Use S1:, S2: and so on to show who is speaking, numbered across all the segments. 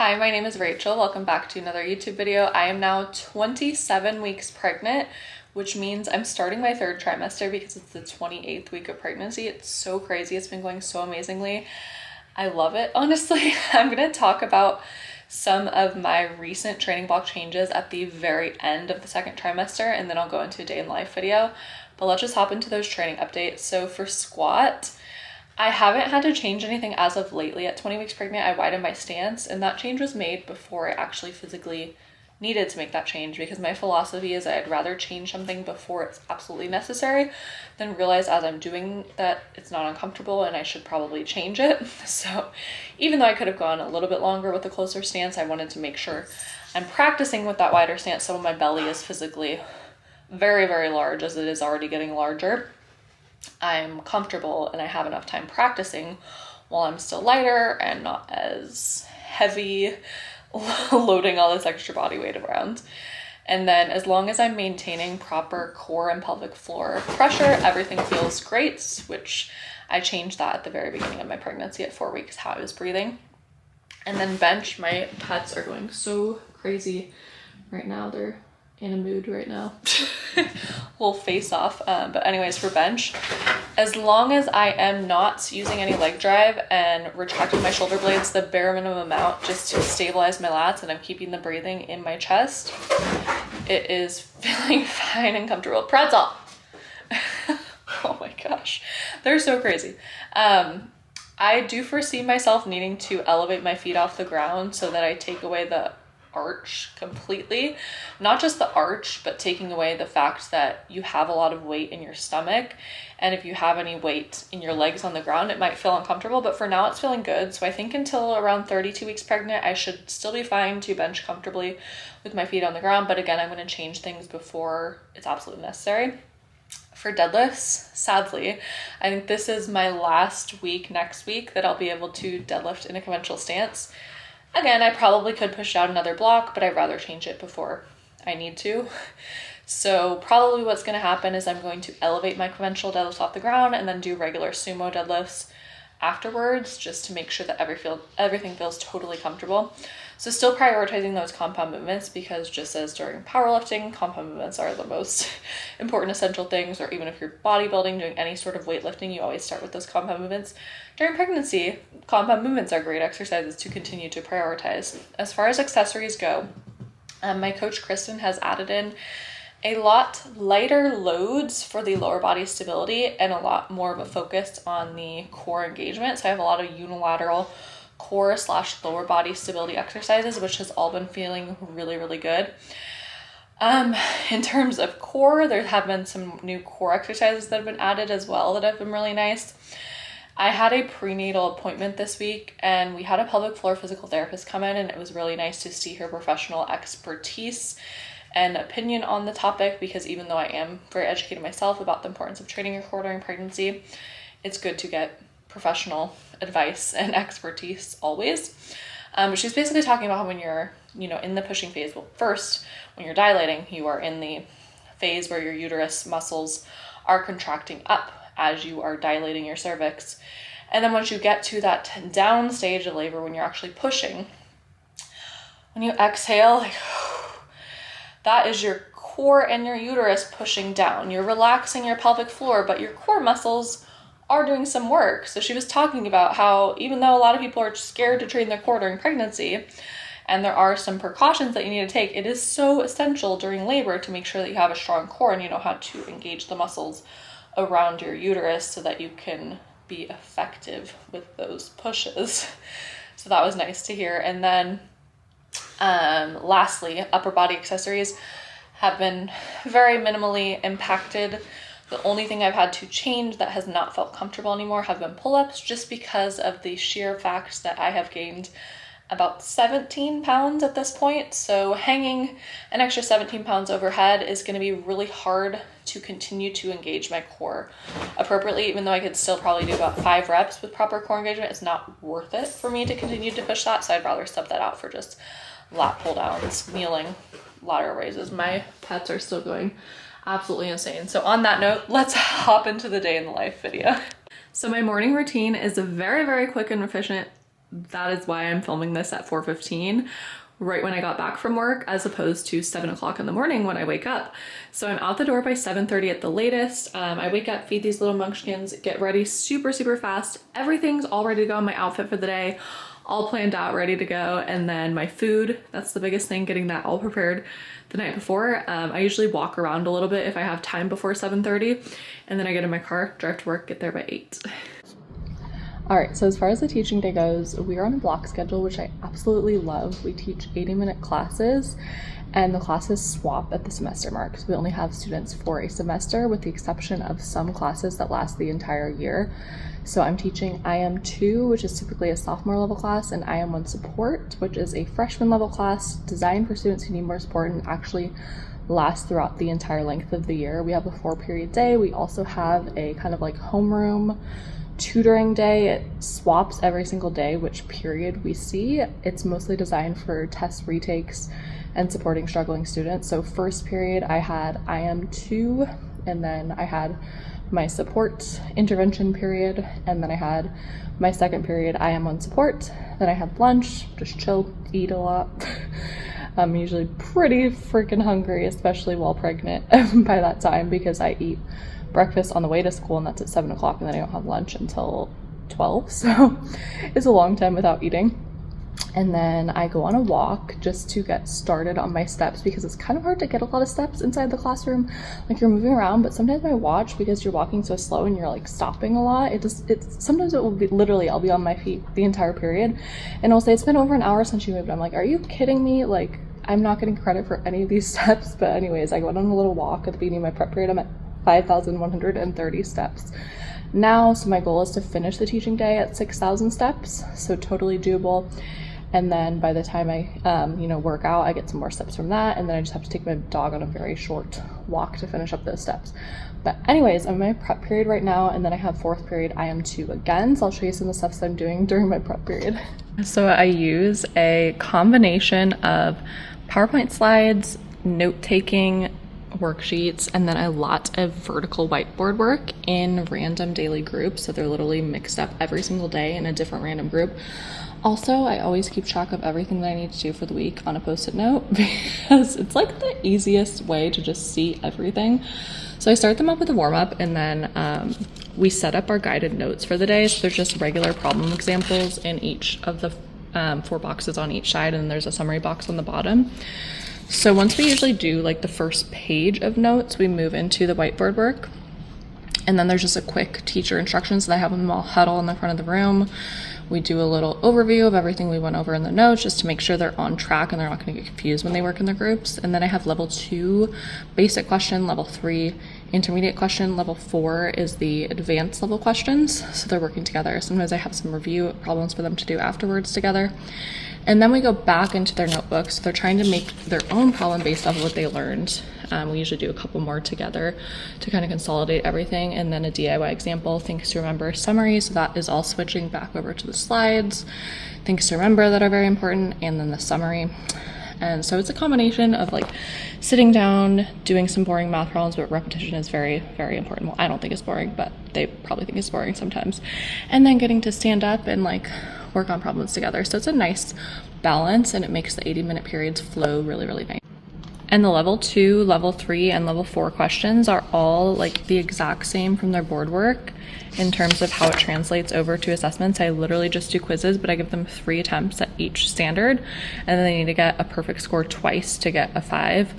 S1: Hi, my name is Rachel. Welcome back to another YouTube video. I am now 27 weeks pregnant, which means I'm starting my third trimester because it's the 28th week of pregnancy. It's so crazy. It's been going so amazingly. I love it, honestly. I'm going to talk about some of my recent training block changes at the very end of the second trimester, and then I'll go into a day in life video. But let's just hop into those training updates. So for squat, I haven't had to change anything as of lately. At 20 weeks pregnant, I widened my stance, and that change was made before I actually physically needed to make that change, because my philosophy is I'd rather change something before it's absolutely necessary than realize as I'm doing that it's not uncomfortable and I should probably change it. So even though I could have gone a little bit longer with a closer stance, I wanted to make sure I'm practicing with that wider stance so when my belly is physically very, very large, as it is already getting larger, I'm comfortable and I have enough time practicing while I'm still lighter and not as heavy loading all this extra body weight around. And then as long as I'm maintaining proper core and pelvic floor pressure, everything feels great, which I changed that at the very beginning of my pregnancy at 4 weeks, how I was breathing. And then bench, my pets are going so crazy right now. They're in a mood right now. We'll face off. But anyways, for bench, as long as I am not using any leg drive and retracting my shoulder blades the bare minimum amount just to stabilize my lats, and I'm keeping the breathing in my chest, it is feeling fine and comfortable. Pretzel. Oh my gosh, they're so crazy. I do foresee myself needing to elevate my feet off the ground so that I take away the arch completely. Not just the arch, but taking away the fact that you have a lot of weight in your stomach, and if you have any weight in your legs on the ground, it might feel uncomfortable, but for now it's feeling good. So I think until around 32 weeks pregnant, I should still be fine to bench comfortably with my feet on the ground. But again, I'm going to change things before it's absolutely necessary. For deadlifts, sadly, I think this is my last week next week that I'll be able to deadlift in a conventional stance. Again, I probably could push out another block, but I'd rather change it before I need to. So probably what's going to happen is I'm going to elevate my conventional deadlifts off the ground and then do regular sumo deadlifts afterwards, just to make sure that everything feels totally comfortable. So still prioritizing those compound movements, because just as during powerlifting, compound movements are the most important essential things, or even if you're bodybuilding, doing any sort of weightlifting, you always start with those compound movements. During pregnancy, compound movements are great exercises to continue to prioritize. As far as accessories go, my coach Kristen has added in a lot lighter loads for the lower body stability and a lot more of a focus on the core engagement. So I have a lot of unilateral core / lower body stability exercises, which has all been feeling really, really good. In terms of core, there have been some new core exercises that have been added as well that have been really nice. I had a prenatal appointment this week, and we had a pelvic floor physical therapist come in, and it was really nice to see her professional expertise and opinion on the topic, because even though I am very educated myself about the importance of training your core during pregnancy, it's good to get professional advice and expertise always. But she's basically talking about how when you're, in the pushing phase, well, first, when you're dilating, you are in the phase where your uterus muscles are contracting up as you are dilating your cervix. And then once you get to that down stage of labor, when you're actually pushing, when you exhale, that is your core and your uterus pushing down. You're relaxing your pelvic floor, but your core muscles are doing some work. So she was talking about how even though a lot of people are scared to train their core during pregnancy, and there are some precautions that you need to take, it is so essential during labor to make sure that you have a strong core and you know how to engage the muscles around your uterus so that you can be effective with those pushes. So that was nice to hear. And then lastly, upper body accessories have been very minimally impacted. The only thing I've had to change that has not felt comfortable anymore have been pull-ups, just because of the sheer fact that I have gained about 17 pounds at this point. So hanging an extra 17 pounds overhead is going to be really hard to continue to engage my core appropriately. Even though I could still probably do about 5 reps with proper core engagement, it's not worth it for me to continue to push that. So I'd rather sub that out for just lat pull downs, kneeling, lateral raises. My pets are still going absolutely insane. So on that note, let's hop into the day in the life video. So my morning routine is very, very quick and efficient that is why I'm filming this at 4:15, right when I got back from work, as opposed to 7 o'clock in the morning when I wake up. So I'm out the door by 7:30 at the latest. I wake up, feed these little munchkins, get ready super fast. Everything's all ready to go. My outfit for the day, all planned out, ready to go. And then my food, that's the biggest thing, getting that all prepared the night before. I usually walk around a little bit if I have time before 7:30, and then I get in my car, drive to work, get there by 8. All right, so as far as the teaching day goes, we are on a block schedule, which I absolutely love. We teach 80-minute classes, and the classes swap at the semester mark. So we only have students for a semester, with the exception of some classes that last the entire year. So I'm teaching IM2, which is typically a sophomore level class, and IM1 support, which is a freshman level class designed for students who need more support and actually lasts throughout the entire length of the year. We have a 4-period day. We also have a kind of like homeroom tutoring day. It swaps every single day which period we see. It's mostly designed for test retakes and supporting struggling students. So first period I had IM2, and then I had my support intervention period, and then I had my second period IM1 support. Then I had lunch, just chill, eat a lot. I'm usually pretty freaking hungry, especially while pregnant by that time, because I eat breakfast on the way to school, and that's at 7 o'clock, and then I don't have lunch until 12, so it's a long time without eating. And then I go on a walk just to get started on my steps, because it's kind of hard to get a lot of steps inside the classroom. Like, you're moving around, but sometimes my watch, because you're walking so slow and you're like stopping a lot, sometimes it will be literally, I'll be on my feet the entire period, and I'll say, it's been over an hour since you moved. I'm like, are you kidding me? Like, I'm not getting credit for any of these steps. But anyways, I go on a little walk at the beginning of my prep period. I'm at 5,130 steps now, so my goal is to finish the teaching day at 6,000 steps, so totally doable. And then by the time I work out, I get some more steps from that, and then I just have to take my dog on a very short walk to finish up those steps. But anyways, I'm in my prep period right now, and then I have 4th period IM2 again, so I'll show you some of the stuff that I'm doing during my prep period. So I use a combination of PowerPoint slides, note-taking worksheets, and then a lot of vertical whiteboard work in random daily groups. So they're literally mixed up every single day in a different random group. Also, I always keep track of everything that I need to do for the week on a post-it note, because it's like the easiest way to just see everything. So I start them up with a warm-up, and then we set up our guided notes for the day. So there's just regular problem examples in each of the 4 boxes on each side, and there's a summary box on the bottom. So once we usually do like the first page of notes, we move into the whiteboard work. And then there's just a quick teacher instructions that I have them all huddle in the front of the room. We do a little overview of everything we went over in the notes, just to make sure they're on track and they're not going to get confused when they work in their groups. And then I have level 2 basic question, level 3 intermediate question, level 4 is the advanced level questions. So they're working together. Sometimes I have some review problems for them to do afterwards together. And then we go back into their notebooks. So they're trying to make their own problem based off of what they learned. We usually do a couple more together to kind of consolidate everything. And then a DIY example, things to remember, summary. So that is all switching back over to the slides, things to remember that are very important, and then the summary. And so it's a combination of like sitting down, doing some boring math problems, but repetition is very, very important. Well, I don't think it's boring, but they probably think it's boring sometimes. And then getting to stand up and like work on problems together. So it's a nice balance, and it makes the 80-minute periods flow really, really nice. And the level 2, level 3, and level 4 questions are all like the exact same from their board work in terms of how it translates over to assessments. I literally just do quizzes, but I give them 3 attempts at each standard, and then they need to get a perfect score twice to get a 5.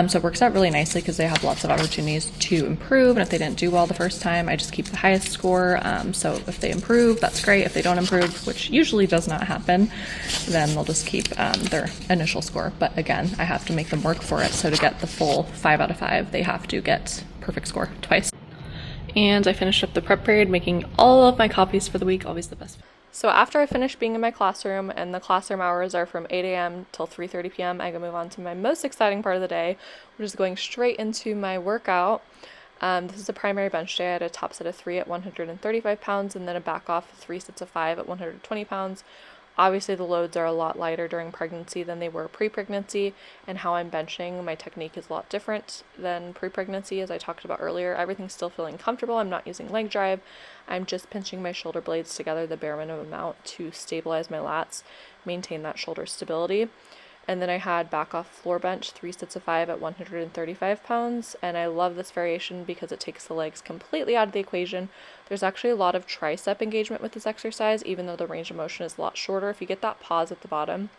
S1: So it works out really nicely because they have lots of opportunities to improve, and if they didn't do well the first time, I just keep the highest score. So if they improve, that's great. If they don't improve, which usually does not happen, then they'll just keep their initial score. But again, I have to make them work for it. So to get the full 5 out of 5, they have to get perfect score twice. And I finished up the prep period making all of my copies for the week, always the best. So after I finish being in my classroom, and the classroom hours are from 8 a.m. till 3:30 p.m., I can move on to my most exciting part of the day, which is going straight into my workout. This is a primary bench day. I had a top set of 3 at 135 pounds, and then a back off 3 sets of 5 at 120 pounds. Obviously the loads are a lot lighter during pregnancy than they were pre-pregnancy, and how I'm benching, my technique is a lot different than pre-pregnancy, as I talked about earlier. Everything's still feeling comfortable. I'm not using leg drive. I'm just pinching my shoulder blades together the bare minimum amount to stabilize my lats, maintain that shoulder stability. And then I had back off floor bench, 3 sets of 5 at 135 pounds. And I love this variation because it takes the legs completely out of the equation. There's actually a lot of tricep engagement with this exercise, even though the range of motion is a lot shorter. If you get that pause at the bottom,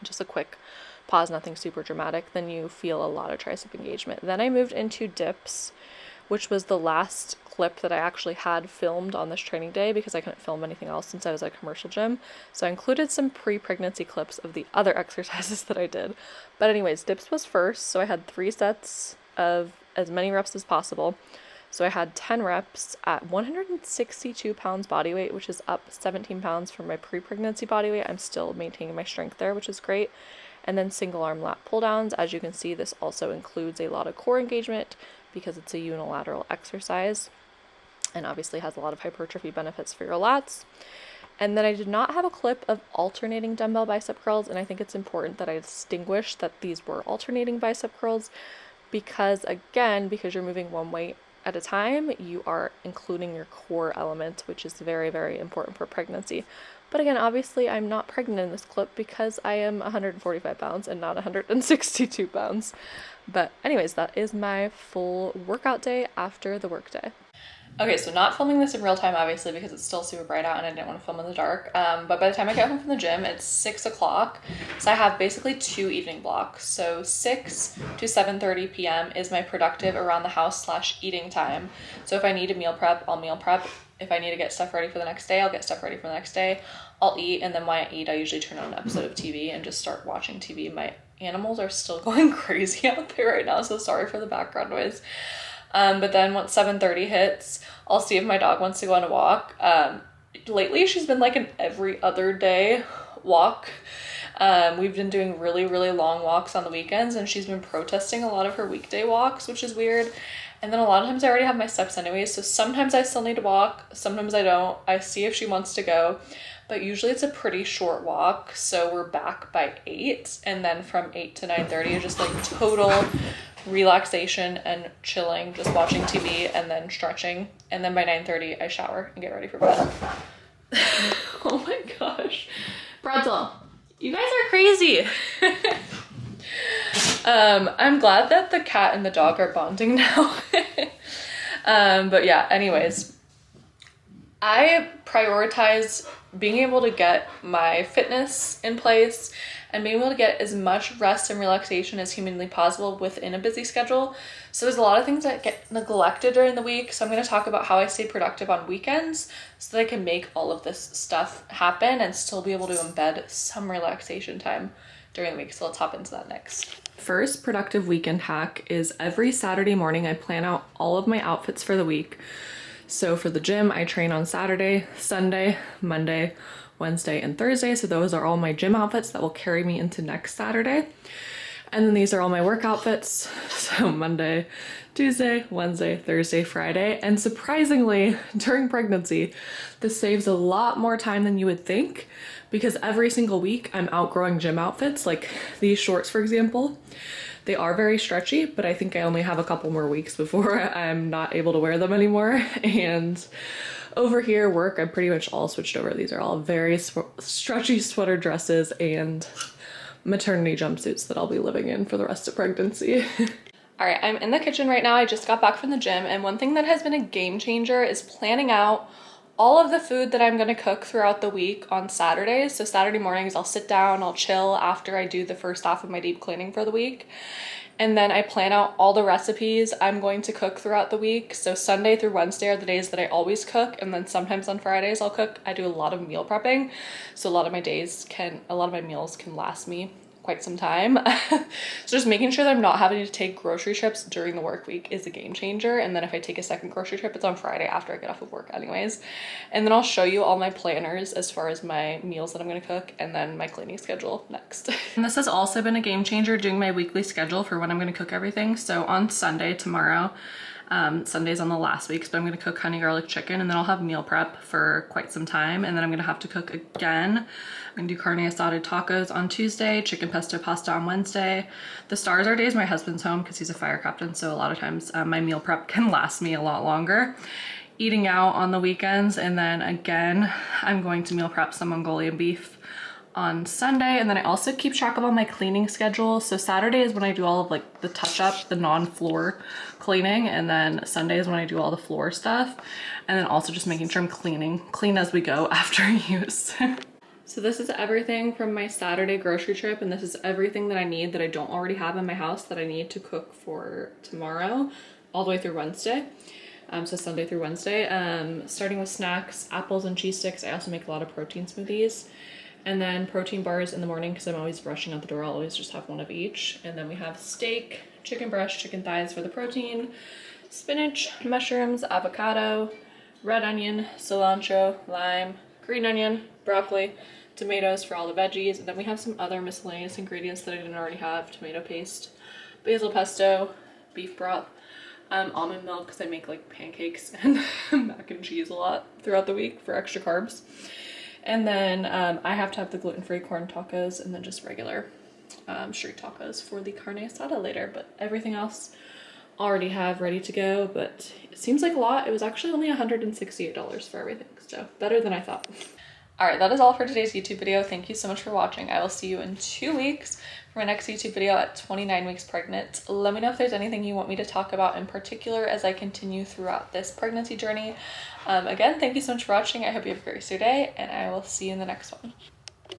S1: just a quick pause, nothing super dramatic, then you feel a lot of tricep engagement. Then I moved into dips, which was the last clip that I actually had filmed on this training day because I couldn't film anything else since I was at a commercial gym. So I included some pre-pregnancy clips of the other exercises that I did. But anyways, dips was first. So I had 3 sets of as many reps as possible. So I had 10 reps at 162 pounds body weight, which is up 17 pounds from my pre-pregnancy body weight. I'm still maintaining my strength there, which is great. And then single arm lat pull downs. As you can see, this also includes a lot of core engagement because it's a unilateral exercise and obviously has a lot of hypertrophy benefits for your lats. And then I did not have a clip of alternating dumbbell bicep curls, and I think it's important that I distinguish that these were alternating bicep curls because, again, because you're moving one weight at a time, you are including your core element, which is very, very important for pregnancy. But again, obviously I'm not pregnant in this clip because I am 145 pounds and not 162 pounds. But anyways, that is my full workout day after the work day. Okay, so not filming this in real time, obviously, because it's still super bright out and I didn't want to film in the dark. But by the time I get home from the gym, it's 6 o'clock. So I have basically 2 evening blocks. So 6 to 7:30 p.m. is my productive around the house / eating time. So if I need to meal prep, I'll meal prep. If I need to get stuff ready for the next day, I'll get stuff ready for the next day. I'll eat, and then when I eat, I usually turn on an episode of TV and just start watching TV. My animals are still going crazy out there right now, so sorry for the background noise. But then once 7:30 hits, I'll see if my dog wants to go on a walk. Lately, she's been like an every other day walk. We've been doing really, really long walks on the weekends, and she's been protesting a lot of her weekday walks, which is weird. And then a lot of times I already have my steps anyways, so sometimes I still need to walk, sometimes I don't. I see if she wants to go, but usually it's a pretty short walk, so we're back by 8, and then from 8 to 9:30 is just like total relaxation and chilling, just watching TV and then stretching, and then by 9:30 I shower and get ready for bed. Oh my gosh, Bradwell, you guys are crazy. I'm glad that the cat and the dog are bonding now. But yeah, anyways, I prioritize being able to get my fitness in place and being able to get as much rest and relaxation as humanly possible within a busy schedule. So there's a lot of things that get neglected during the week. So I'm going to talk about how I stay productive on weekends so that I can make all of this stuff happen and still be able to embed some relaxation time during the week. So let's hop into that next. First productive weekend hack is every Saturday morning I plan out all of my outfits for the week. So for the gym, I train on Saturday, Sunday, Monday, Wednesday, and Thursday. So those are all my gym outfits that will carry me into next Saturday. And then these are all my work outfits. So Monday, Tuesday, Wednesday, Thursday, Friday. And surprisingly, during pregnancy, this saves a lot more time than you would think because every single week I'm outgrowing gym outfits. Like these shorts, for example, they are very stretchy, but I think I only have a couple more weeks before I'm not able to wear them anymore. And over here, work, I'm pretty much all switched over. These are all very stretchy sweater dresses and maternity jumpsuits that I'll be living in for the rest of pregnancy. All right, I'm in the kitchen right now. I just got back from the gym, and one thing that has been a game changer is planning out all of the food that I'm gonna cook throughout the week on Saturdays. So Saturday mornings, I'll sit down, I'll chill after I do the first half of my deep cleaning for the week. And then I plan out all the recipes I'm going to cook throughout the week. So Sunday through Wednesday are the days that I always cook. And then sometimes on Fridays I'll cook. I do a lot of meal prepping. So a lot of my meals can last me quite some time. So just making sure that I'm not having to take grocery trips during the work week is a game changer. And then if I take a second grocery trip, it's on Friday after I get off of work anyways. And then I'll show you all my planners as far as my meals that I'm gonna cook and then my cleaning schedule next. And this has also been a game changer, doing my weekly schedule for when I'm gonna cook everything. So on Sunday, tomorrow, Sunday's on the last week, but I'm gonna cook honey garlic chicken, and then I'll have meal prep for quite some time, and then I'm gonna have to cook again. I'm gonna do carne asada tacos on Tuesday, chicken pesto pasta on Wednesday. The stars are days my husband's home because he's a fire captain, so a lot of times my meal prep can last me a lot longer. Eating out on the weekends, and then again I'm going to meal prep some Mongolian beef on Sunday, and then I also keep track of all my cleaning schedule. So Saturday is when I do all of like the touch-up, the non-floor cleaning, and then Sunday is when I do all the floor stuff, and then also just making sure I'm clean as we go after use. So this is everything from my Saturday grocery trip, and this is everything that I need that I don't already have in my house that I need to cook for tomorrow all the way through Wednesday. So Sunday through Wednesday. Starting with snacks, apples and cheese sticks. I also make a lot of protein smoothies. And then protein bars in the morning because I'm always rushing out the door. I'll always just have one of each. And then we have steak, chicken breast, chicken thighs for the protein, spinach, mushrooms, avocado, red onion, cilantro, lime, green onion, broccoli, tomatoes for all the veggies. And then we have some other miscellaneous ingredients that I didn't already have: tomato paste, basil pesto, beef broth, almond milk because I make like pancakes and mac and cheese a lot throughout the week for extra carbs. And then I have to have the gluten-free corn tacos, and then just regular street tacos for the carne asada later. But everything else already have ready to go, but it seems like a lot. It was actually only $168 for everything, so better than I thought. All right, that is all for today's YouTube video. Thank you so much for watching. I will see you in 2 weeks for my next YouTube video at 29 weeks pregnant. Let me know if there's anything you want me to talk about in particular as I continue throughout this pregnancy journey. Again, thank you so much for watching. I hope you have a great day, and I will see you in the next one.